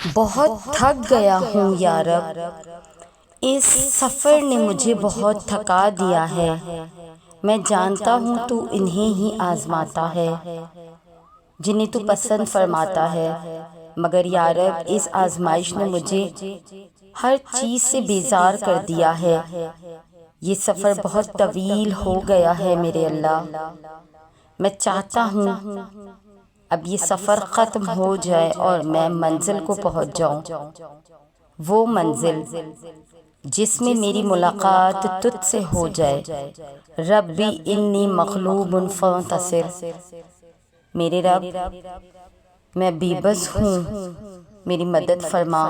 بہت تھک گیا ہوں یا رب، اس سفر نے مجھے بہت تھکا دیا ہے۔ میں جانتا ہوں تو انہیں ہی آزماتا ہے جنہیں تو پسند فرماتا ہے، مگر یا رب اس آزمائش نے مجھے ہر چیز سے بیزار کر دیا ہے۔ یہ سفر بہت طویل ہو گیا ہے میرے اللہ۔ میں چاہتا ہوں اب یہ سفر ختم ہو جائے اور میں منزل کو پہنچ جاؤں، وہ منزل جس میں میری ملاقات تجھ سے ہو جائے۔ ربی انی مغلوب فانتصر، میرے رب میں بے بس ہوں، میری مدد فرما۔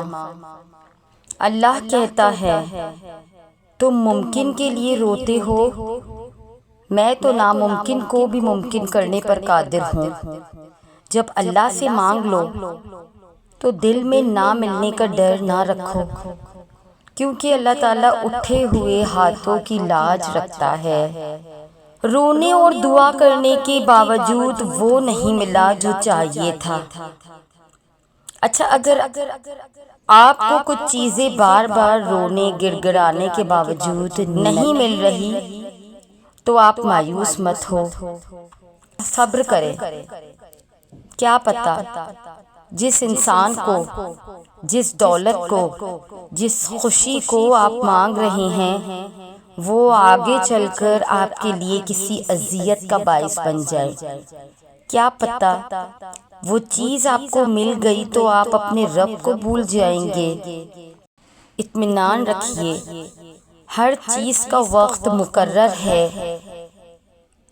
اللہ کہتا ہے تم ممکن کے لیے روتے ہو، میں تو ناممکن کو بھی ممکن کرنے پر قادر ہوں۔ جب اللہ سے مانگ لو تو دل میں نہ ملنے کا ڈر نہ رکھو، کیونکہ اللہ تعالیٰ اٹھے ہوئے ہاتھوں کی لاج رکھتا ہے۔ رونے اور دعا کرنے کے باوجود وہ نہیں ملا جو چاہیے تھا۔ اچھا، اگر آپ کو کچھ چیزیں بار بار رونے گڑ گڑانے کے باوجود نہیں مل رہی تو آپ مایوس مت ہو، صبر کریں۔ کیا پتہ جس انسان کو، جس دولت کو، جس خوشی کو آپ مانگ رہے ہیں وہ آگے چل کر آپ کے لیے کسی اذیت کا باعث بن جائے۔ کیا پتہ وہ چیز آپ کو مل گئی تو آپ اپنے رب کو بھول جائیں گے۔ اطمینان رکھیے، ہر چیز کا وقت مقرر ہے۔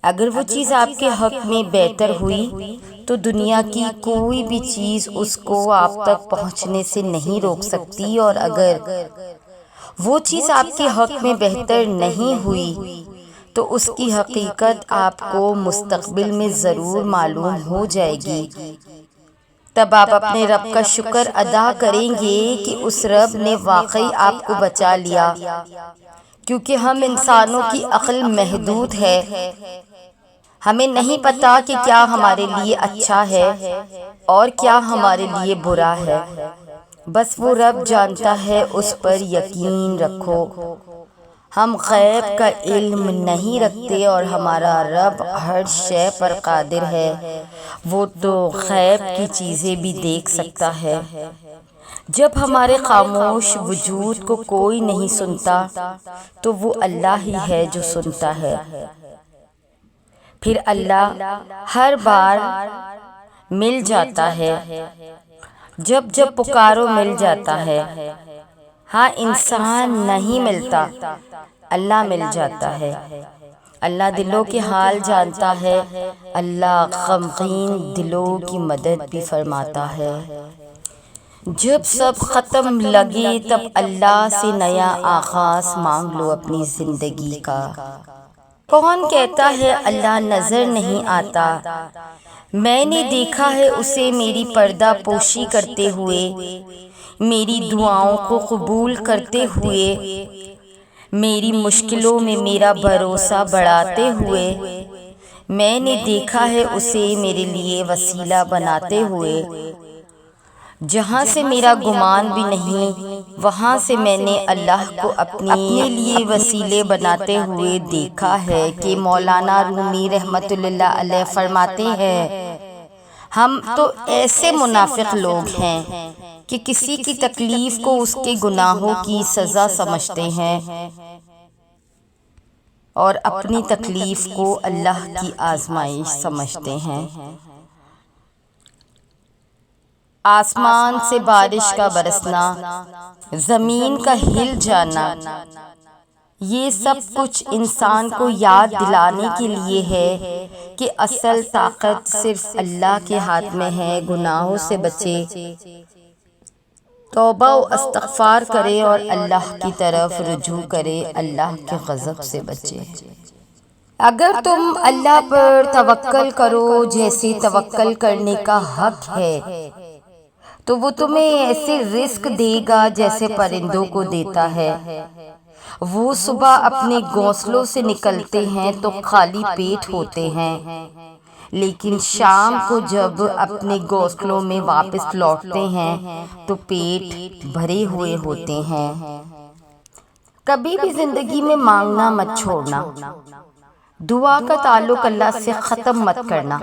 اگر وہ چیز آپ کے حق میں بہتر ہوئی تو دنیا کی کوئی بھی چیز اس کو آپ تک پہنچنے سے نہیں روک سکتی، اور اگر وہ چیز آپ کے حق میں بہتر نہیں ہوئی تو اس کی حقیقت آپ کو مستقبل میں ضرور معلوم ہو جائے گی۔ تب آپ اپنے رب کا شکر ادا کریں گے کہ اس رب نے واقعی آپ کو بچا لیا، کیونکہ ہم انسانوں کی عقل محدود ہے۔ ہمیں نہیں پتا کہ کیا ہمارے لیے اچھا ہے اور کیا ہمارے لیے برا ہے، بس وہ رب جانتا ہے، اس پر یقین رکھو۔ ہم غیب کا علم نہیں رکھتے اور ہمارا رب ہر شے پر قادر ہے، وہ تو غیب کی چیزیں بھی دیکھ سکتا ہے۔ جب ہمارے خاموش وجود کو کوئی نہیں سنتا تو وہ اللہ ہی ہے جو سنتا ہے۔ پھر اللہ ہر بار مل جاتا ہے، جب جب پکارو مل جاتا ہے۔ ہاں، انسان نہیں ملتا، اللہ مل جاتا ہے۔ اللہ دلوں کے حال جانتا ہے، اللہ غمگین دلوں کی مدد بھی فرماتا ہے۔ جب سب ختم لگے تب اللہ سے نیا آغاز مانگ لو اپنی زندگی کا۔ کون کہتا ہے اللہ نظر نہیں آتا؟ میں نے دیکھا ہے اسے میری پردہ پوشی کرتے ہوئے، میری دعاؤں کو قبول کرتے ہوئے، میری مشکلوں میں میرا بھروسہ بڑھاتے ہوئے۔ میں نے دیکھا ہے اسے میرے لیے وسیلہ بناتے ہوئے، جہاں سے میرا گمان بھی نہیں وہاں سے میں نے اللہ کو اپنے لیے وسیلے بناتے ہوئے دیکھا ہے۔ کہ مولانا رومی رحمۃ اللہ علیہ فرماتے ہیں، ہم تو ایسے منافق لوگ ہیں کہ کسی کی تکلیف کو اس کے گناہوں کی سزا سمجھتے ہیں اور اپنی تکلیف کو اللہ کی آزمائش سمجھتے ہیں۔ آسمان سے بارش کا برسنا، زمین کا ہل جانا، یہ سب کچھ انسان کو یاد دلانے کے لیے ہے کہ اصل طاقت صرف اللہ کے ہاتھ میں ہے۔ گناہوں سے بچے، توبہ و استغفار کرے اور اللہ کی طرف رجوع کرے، اللہ کے غضب سے بچے۔ اگر تم اللہ پر توکل کرو جیسے توکل کرنے کا حق ہے تو وہ تمہیں ایسے رزق دے گا جیسے پرندوں کو دیتا ہے۔ وہ صبح اپنے گھونسلوں سے نکلتے ہیں تو خالی پیٹ ہوتے ہیں، لیکن شام کو جب اپنے گھونسلوں میں واپس لوٹتے ہیں تو پیٹ بھرے ہوئے ہوتے ہیں۔ کبھی بھی زندگی میں مانگنا مت چھوڑنا، دعا کا تعلق اللہ سے ختم مت کرنا۔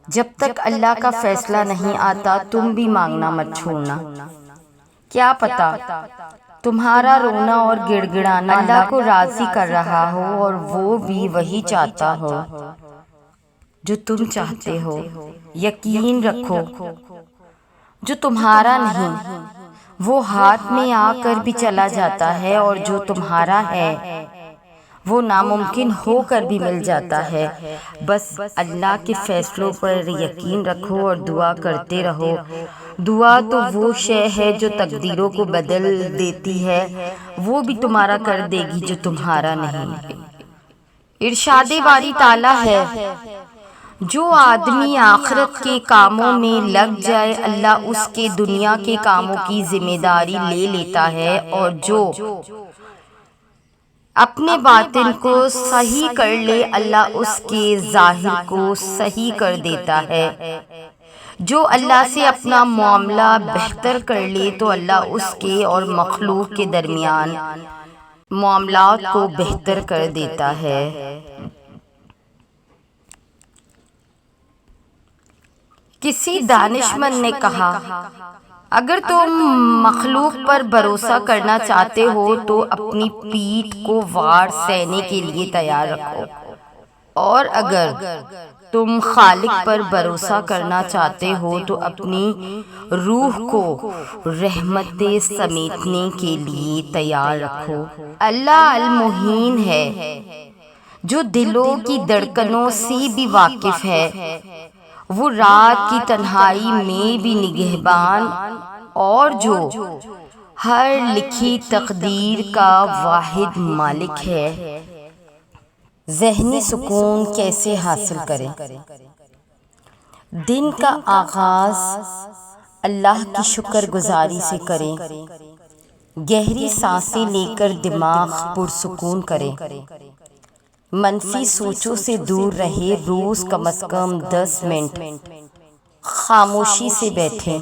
جب تک اللہ کا فیصلہ نہیں آتا تم بھی مانگنا مت چھوڑنا۔ کیا پتا تمہارا رونا اور گڑ گڑانا اللہ کو راضی کر رہا ہو اور وہ بھی وہی چاہتا ہو جو تم چاہتے ہو۔ یقین رکھو جو تمہارا نہیں وہ ہاتھ میں آ کر بھی چلا جاتا ہے، اور جو تمہارا ہے وہ ناممکن ہو کر بھی مل جاتا ہے۔ بس اللہ کے فیصلوں پر یقین رکھو اور دعا کرتے رہو۔ دعا تو وہ شے ہے جو تقدیروں کو بدل دیتی ہے، وہ بھی تمہارا کر دے گی جو تمہارا نہیں۔ ارشاد باری تعالیٰ ہے، جو آدمی آخرت کے کاموں میں لگ جائے اللہ اس کے دنیا کے کاموں کی ذمہ داری لے لیتا ہے، اور جو اپنے باطن کو صحیح کر لے اللہ اس کے ظاہر کو صحیح کر دیتا ہے۔ جو اللہ سے اپنا معاملہ بہتر کر لے تو اللہ اس کے اور مخلوق کے درمیان معاملات کو بہتر کر دیتا ہے۔ کسی دانشمند نے کہا، اگر تم مخلوق پر بھروسہ کرنا چاہتے ہو تو اپنی پیٹھ کو وار سہنے کے لیے تیار رکھو، اور اگر تم خالق پر بھروسہ کرنا چاہتے ہو تو اپنی روح کو رحمتیں سمیٹنے کے لیے تیار رکھو۔ اللہ المعین ہے جو دلوں کی دھڑکنوں سے بھی واقف ہے، وہ رات کی تنہائی میں بھی نگہبان، اور جو ہر لکھی تقدیر کا واحد مالک ہے۔ ذہنی سکون کیسے حاصل کریں؟ دن کا آغاز اللہ کی شکر گزاری سے کریں، گہری سانسیں لے کر دماغ پرسکون کریں، منفی سوچوں سے دور رہے، روز کم از کم 10 منٹ خاموشی سے بیٹھیں،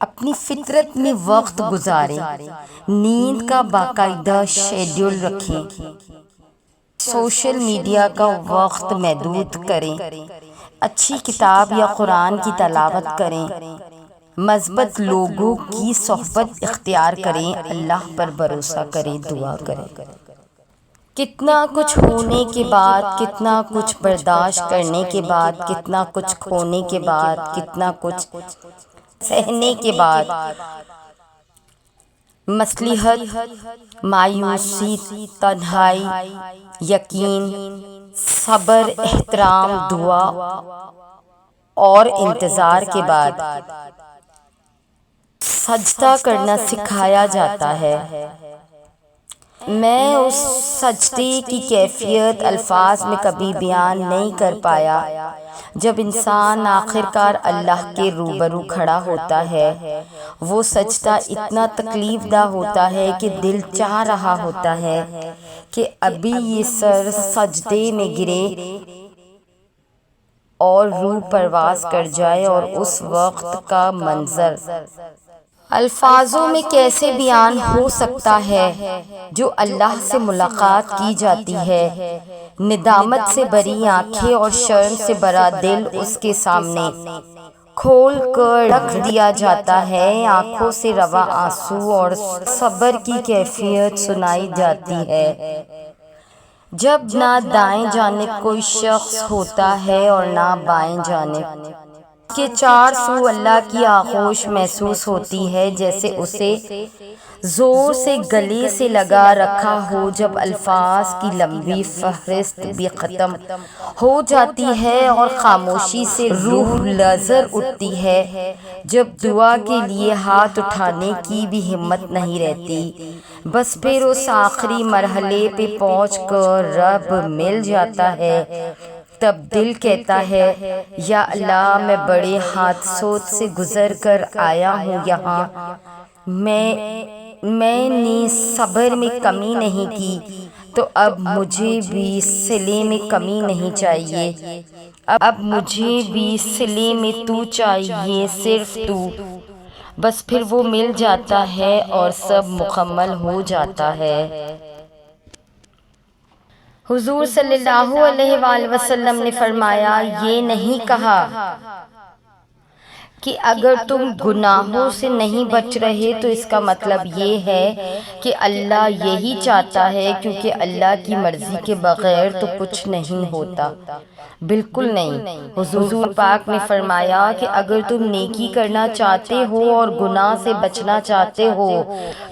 اپنی فطرت میں وقت گزاریں، نیند کا باقاعدہ شیڈول رکھیں، سوشل میڈیا کا وقت محدود کریں، اچھی کتاب یا قرآن کی تلاوت کریں، مثبت لوگوں کی صحبت اختیار کریں، اللہ پر بھروسہ کریں، دعا کریں۔ کتنا کچھ ہونے کے بعد، کتنا کچھ برداشت کرنے کے بعد، کتنا کچھ کھونے کے بعد، کتنا کچھ سہنے کے بعد، مصلحت، مایوسی، تنہائی، یقین، صبر، احترام، دعا اور انتظار کے بعد سجدہ کرنا سکھایا جاتا ہے۔ میں اس سجدے کی کیفیت الفاظ میں کبھی بیان نہیں کر پایا۔ جب انسان آخرکار اللہ کے روبرو کھڑا ہوتا ہے، وہ سجدہ اتنا تکلیف دہ ہوتا ہے کہ دل چاہ رہا ہوتا ہے کہ ابھی یہ سر سجدے میں گرے اور روح پرواز کر جائے، اور اس وقت کا منظر الفاظوں میں کیسے بیان ہو سکتا ہے۔ جو اللہ سے ملاقات کی جاتی ہے، ندامت سے بھری آنکھیں اور شرم سے بھرا دل اس کے سامنے کھول کر رکھ دیا جاتا ہے، آنکھوں سے رواں آنسو اور صبر کی کیفیت سنائی جاتی ہے۔ جب نہ دائیں جانب کوئی شخص ہوتا ہے اور نہ بائیں جانب، کے چار سو اللہ کی آغوش محسوس ہوتی ہے، جیسے اسے زور سے گلے سے لگا رکھا ہو۔ جب الفاظ کی لمبی فہرست بھی ختم ہو جاتی ہے اور خاموشی سے روح لرز اٹھتی ہے، جب دعا کے لیے ہاتھ اٹھانے کی بھی ہمت نہیں رہتی، بس پھر اس آخری مرحلے پہ پہنچ کر رب مل جاتا ہے، تب دل کہتا ہے، یا اللہ میں بڑے حادثوں سے گزر کر آیا ہوں یہاں، میں نے صبر میں کمی نہیں کی، تو اب مجھے بھی صلے میں کمی نہیں چاہیے، اب مجھے بھی صلے میں تو چاہیے، صرف تو، بس پھر وہ مل جاتا ہے اور سب مکمل ہو جاتا ہے۔ حضور صلی اللہ علیہ وآلہ وسلم نے فرمایا، یہ نہیں کہا کہ اگر تم گناہوں سے نہیں بچ رہے تو اس کا مطلب یہ ہے کہ اللہ یہی چاہتا ہے، کیونکہ اللہ کی مرضی کے بغیر تو کچھ نہیں ہوتا، بالکل نہیں۔ حضور پاک نے فرمایا کہ اگر تم نیکی کرنا چاہتے ہو اور گناہ سے بچنا چاہتے ہو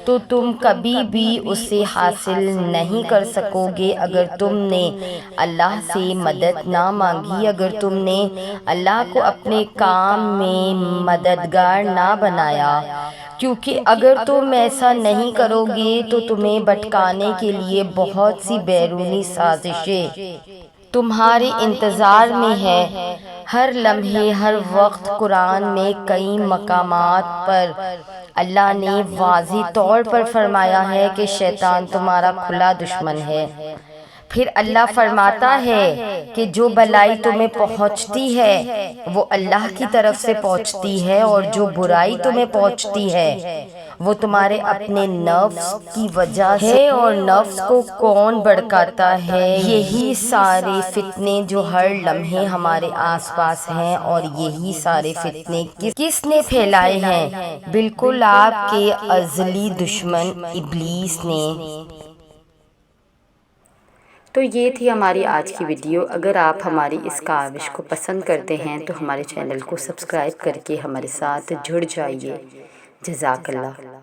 تو تم کبھی بھی اسے حاصل نہیں کر سکو گے اگر تم نے اللہ سے مدد نہ مانگی، اگر تم نے اللہ کو اپنے کام میں مددگار نہ بنایا، کیونکہ اگر تم ایسا نہیں کرو گے تو تمہیں بھٹکانے کے لیے بہت سی بیرونی سازشیں تمہارے انتظار میں ہے۔ ہر لمحے ہر وقت قرآن میں کئی مقامات پر اللہ نے واضح طور پر فرمایا ہے کہ شیطان تمہارا کھلا دشمن ہے۔ پھر اللہ فرماتا ہے کہ جو بلائی تمہیں پہنچتی ہے وہ اللہ کی طرف سے پہنچتی ہے، اور جو برائی تمہیں پہنچتی ہے وہ تمہارے اپنے نفس کی وجہ سے ہے، اور نفس کو کون بھڑکاتا ہے؟ یہی سارے فتنے جو ہر لمحے ہمارے آس پاس ہیں، اور یہی سارے فتنے کس نے پھیلائے ہیں؟ بالکل آپ کے ازلی دشمن ابلیس نے۔ تو یہ تھی ہماری آج کی ویڈیو۔ اگر آپ ہماری اس کاوش کو پسند کرتے ہیں تو ہمارے چینل کو سبسکرائب کر کے ہمارے ساتھ جڑ جائیے۔ جزاک اللہ۔